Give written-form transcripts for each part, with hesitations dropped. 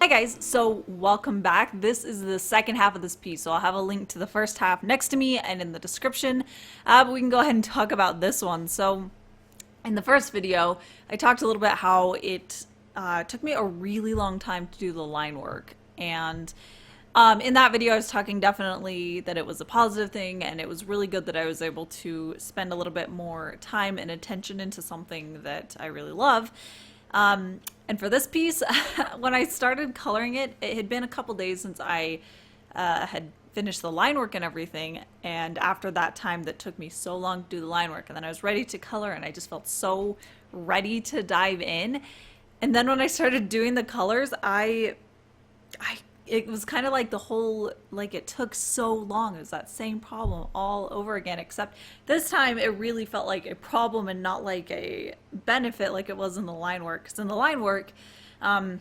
guys, so welcome back. This is the second half of this piece, so I'll have a link to the first half next to me and in the description, but we can go ahead and talk about this one. So in the first video, I talked a little bit how it took me a really long time to do the line work, and in that video I was talking definitely that it was a positive thing, and it was really good that I was able to spend a little bit more time and attention into something that I really love. And for this piece, when I started coloring it, it had been a couple days since I had finished the line work and everything, and after that time that took me so long to do the line work, and then I was ready to color, and I just felt so ready to dive in. And then when I started doing the colors, it was kind of like the whole, like, it took so long. It was that same problem all over again, except this time it really felt like a problem and not like a benefit like it was in the line work. Because in the line work, I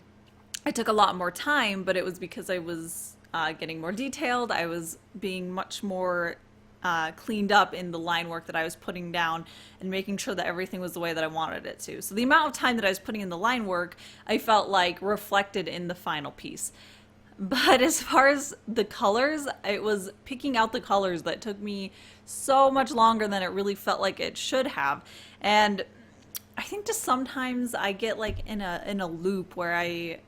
took a lot more time, but it was because I was getting more detailed. I was being much more cleaned up in the line work that I was putting down and making sure that everything was the way that I wanted it to. So the amount of time that I was putting in the line work, I felt like reflected in the final piece. But as far as the colors, it was picking out the colors that took me so much longer than it really felt like it should have. And I think just sometimes I get like in a loop where I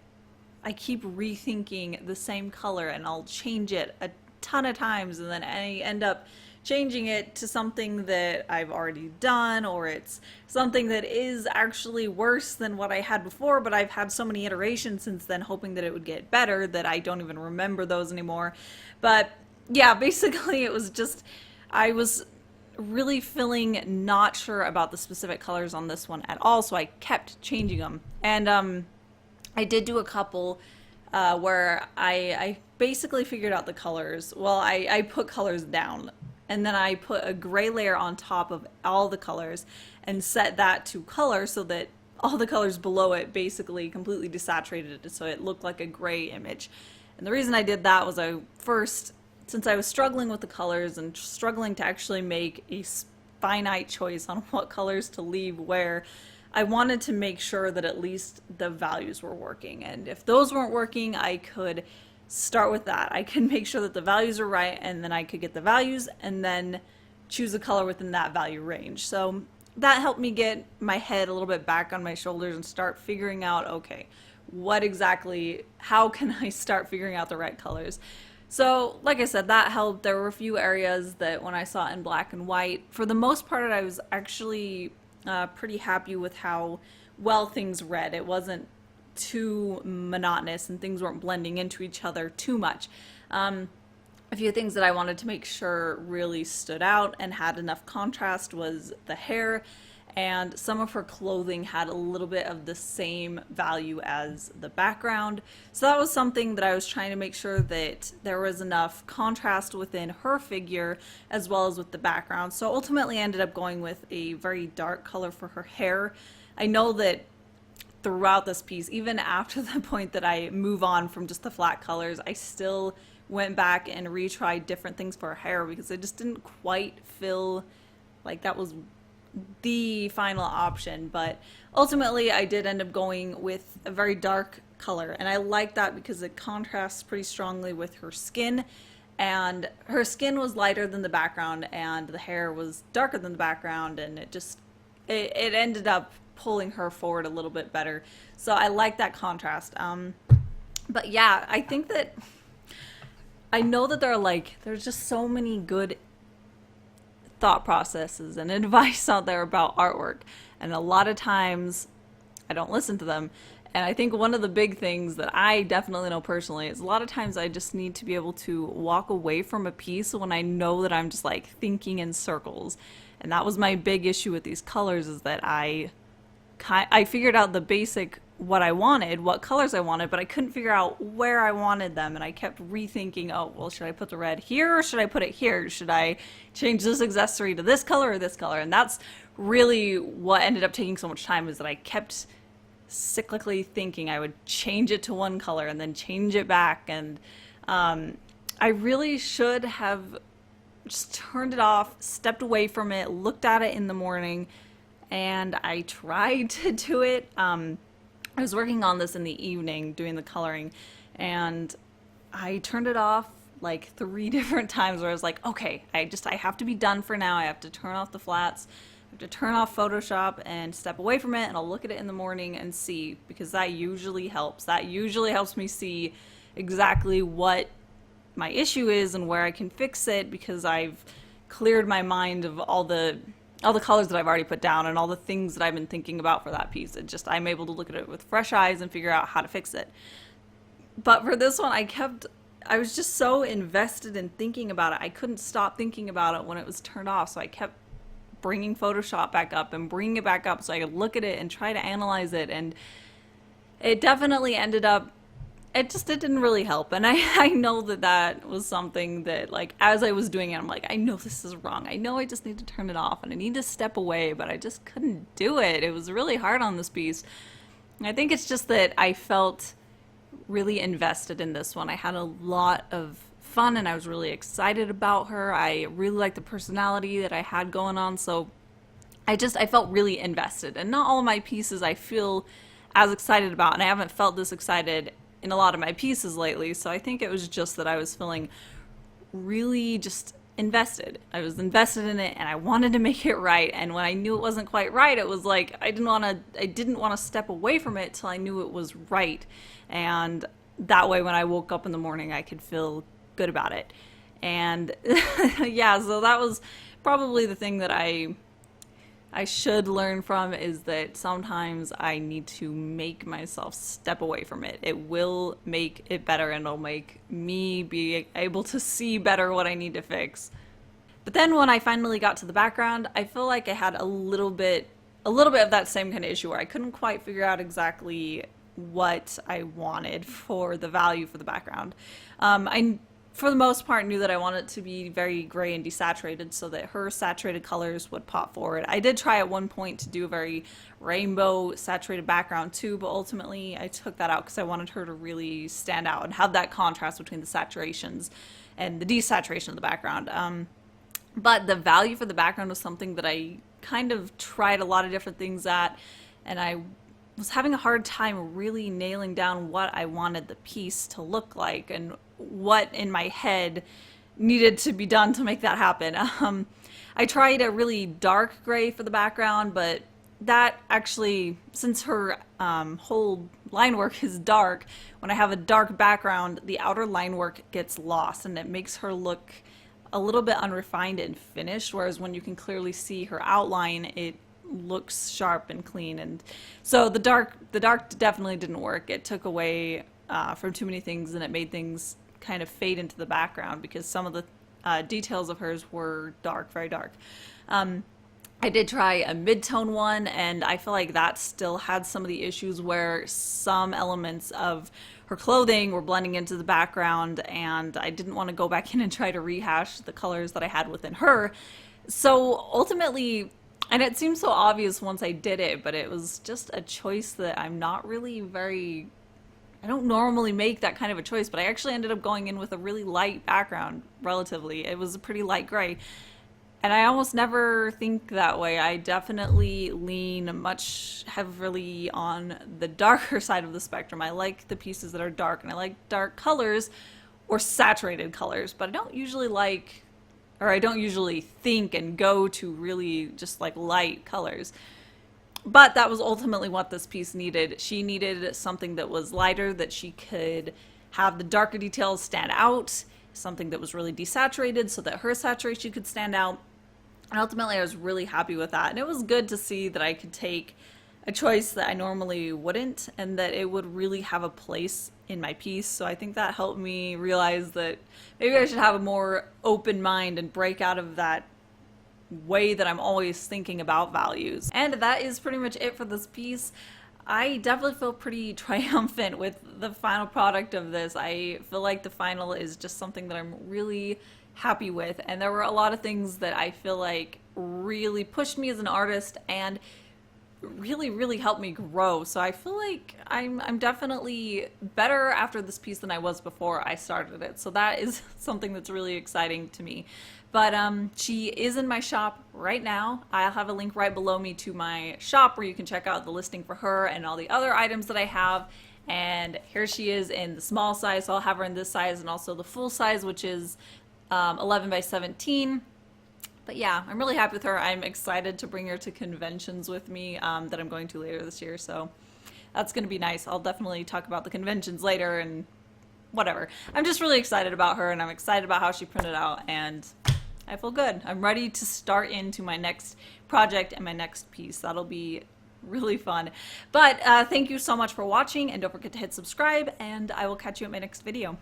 keep rethinking the same color, and I'll change it a ton of times, and then I end up changing it to something that I've already done, or it's something that is actually worse than what I had before, but I've had so many iterations since then hoping that it would get better that I don't even remember those anymore. But yeah, basically it was just, I was really feeling not sure about the specific colors on this one at all, so I kept changing them. And I did do a couple where I basically figured out the colors. Well, I put colors down, and then I put a gray layer on top of all the colors and set that to color so that all the colors below it basically completely desaturated it, so it looked like a gray image. And the reason I did that was since I was struggling with the colors and struggling to actually make a finite choice on what colors to leave where, I wanted to make sure that at least the values were working. And if those weren't working, I could start with that. I can make sure that the values are right, and then I could get the values and then choose a color within that value range. So that helped me get my head a little bit back on my shoulders and start figuring out, okay, how can I start figuring out the right colors? So like I said, that helped. There were a few areas that when I saw it in black and white, for the most part, I was actually pretty happy with how well things read. It wasn't too monotonous, and things weren't blending into each other too much. A few things that I wanted to make sure really stood out and had enough contrast was the hair, and some of her clothing had a little bit of the same value as the background. So that was something that I was trying to make sure that there was enough contrast within her figure as well as with the background. So ultimately I ended up going with a very dark color for her hair. I know that throughout this piece, even after the point that I move on from just the flat colors, I still went back and retried different things for her hair because I just didn't quite feel like that was the final option. But ultimately I did end up going with a very dark color, and I like that because it contrasts pretty strongly with her skin, and her skin was lighter than the background and the hair was darker than the background, and it ended up pulling her forward a little bit better. So I like that contrast. But yeah, I think that I know that there's just so many good thought processes and advice out there about artwork, and a lot of times I don't listen to them. And I think one of the big things that I definitely know personally is a lot of times I just need to be able to walk away from a piece when I know that I'm just like thinking in circles. And that was my big issue with these colors, is that I figured out the basic what I wanted, what colors I wanted, but I couldn't figure out where I wanted them, and I kept rethinking, oh, well, should I put the red here or should I put it here? Should I change this accessory to this color or this color? And that's really what ended up taking so much time, is that I kept cyclically thinking I would change it to one color and then change it back, and I really should have just turned it off, stepped away from it, looked at it in the morning, and I tried to do it. I was working on this in the evening doing the coloring, and I turned it off like 3 different times where I was like, okay, I have to be done for now. I have to turn off the flats. I have to turn off Photoshop and step away from it, and I'll look at it in the morning and see, because that usually helps. That usually helps me see exactly what my issue is and where I can fix it, because I've cleared my mind of all the colors that I've already put down and all the things that I've been thinking about for that piece. I'm able to look at it with fresh eyes and figure out how to fix it. But for this one, I was just so invested in thinking about it. I couldn't stop thinking about it when it was turned off. So I kept bringing Photoshop back up and bringing it back up so I could look at it and try to analyze it. And it definitely ended up, it didn't really help. And I know that was something that, like, as I was doing it, I'm like, I know this is wrong. I know I just need to turn it off and I need to step away, but I just couldn't do it. It was really hard on this piece. And I think it's just that I felt really invested in this one. I had a lot of fun and I was really excited about her. I really liked the personality that I had going on. So I felt really invested. And not all of my pieces I feel as excited about. And I haven't felt this excited in a lot of my pieces lately. So I think it was just that I was feeling really just invested. I was invested in it and I wanted to make it right. And when I knew it wasn't quite right, it was like I didn't want to step away from it till I knew it was right. And that way when I woke up in the morning, I could feel good about it. And yeah, so that was probably the thing that I should learn from, is that sometimes I need to make myself step away from it. It will make it better and it'll make me be able to see better what I need to fix. But then when I finally got to the background, I feel like I had a little bit of that same kind of issue where I couldn't quite figure out exactly what I wanted for the value for the background. I for the most part knew that I wanted it to be very gray and desaturated so that her saturated colors would pop forward. I did try at one point to do a very rainbow saturated background too, but ultimately I took that out because I wanted her to really stand out and have that contrast between the saturations and the desaturation of the background. But the value for the background was something that I kind of tried a lot of different things at, and I was having a hard time really nailing down what I wanted the piece to look like and what in my head needed to be done to make that happen. I tried a really dark gray for the background, but that actually, since her whole line work is dark, when I have a dark background, the outer line work gets lost and it makes her look a little bit unrefined and finished, whereas when you can clearly see her outline, it looks sharp and clean. And so the dark definitely didn't work. It took away from too many things, and it made things kind of fade into the background because some of the details of hers were dark, very dark. I did try a mid-tone one, and I feel like that still had some of the issues where some elements of her clothing were blending into the background, and I didn't want to go back in and try to rehash the colors that I had within her. So ultimately, and it seemed so obvious once I did it, but it was just a choice that I'm not really I don't normally make that kind of a choice, but I actually ended up going in with a really light background, relatively. It was a pretty light gray. And I almost never think that way. I definitely lean much heavily on the darker side of the spectrum. I like the pieces that are dark, and I like dark colors or saturated colors, but I don't usually think and go to really just like light colors. But that was ultimately what this piece needed. She needed something that was lighter, that she could have the darker details stand out, something that was really desaturated so that her saturation could stand out. And ultimately I was really happy with that. And it was good to see that I could take a choice that I normally wouldn't, and that it would really have a place in my piece. So I think that helped me realize that maybe I should have a more open mind and break out of that way that I'm always thinking about values. And that is pretty much it for this piece. I definitely feel pretty triumphant with the final product of this. I feel like the final is just something that I'm really happy with, and there were a lot of things that I feel like really pushed me as an artist and really helped me grow. So I feel like I'm definitely better after this piece than I was before I started it. So that is something that's really exciting to me. But she is in my shop right now. I'll have a link right below me to my shop where you can check out the listing for her and all the other items that I have. And here she is in the small size, so I'll have her in this size and also the full size, which is 11 by 17. But yeah, I'm really happy with her. I'm excited to bring her to conventions with me that I'm going to later this year, so that's going to be nice. I'll definitely talk about the conventions later and whatever. I'm just really excited about her, and I'm excited about how she printed out, and I feel good. I'm ready to start into my next project and my next piece. That'll be really fun. But thank you so much for watching, and don't forget to hit subscribe, and I will catch you at my next video.